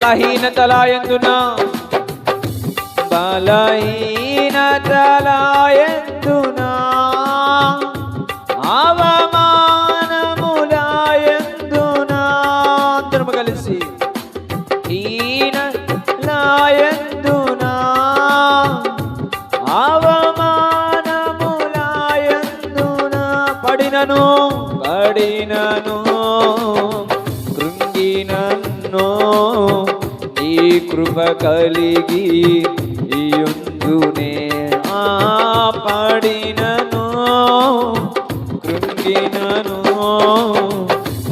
బలహీనతలాయందున అవమానములాయందున అందరము కలిసి హీనలాయందున అవమానములాయందున పడినను కృంగినను నీ కృప కలిగి యుందునే పడినను కృంగినను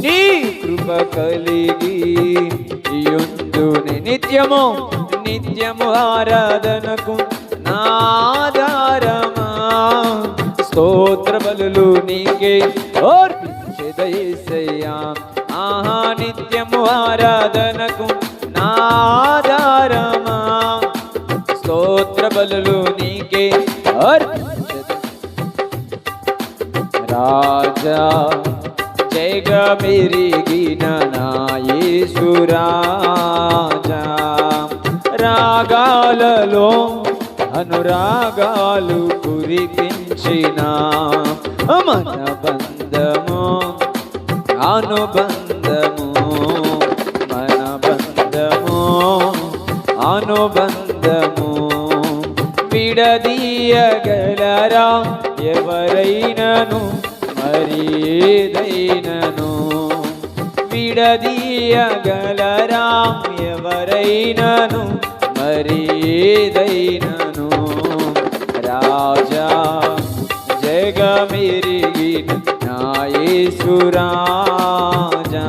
నీ కృప కలిగి యుందునే నిత్యము ఆరాధనకు నాదారమా స్తోత్ర బలులు నీకే యేసయ్యా నిత్యము ఆరాధనకు నాదారమా స్తోత్ర బలులు నీకే రాజా జయగా మెరిగిన నా యేసు రాజా రాగాలలో అనురాగాలు కురిపించిన మన బంధము మన అనుబంధము విడదీయగలరా ఎవరైనను మరి ఏదైనను విడదీయగలరా ఎవరైనను మరి ఏదైనను రాజా జగమెరిగిన నా యేసు రాజా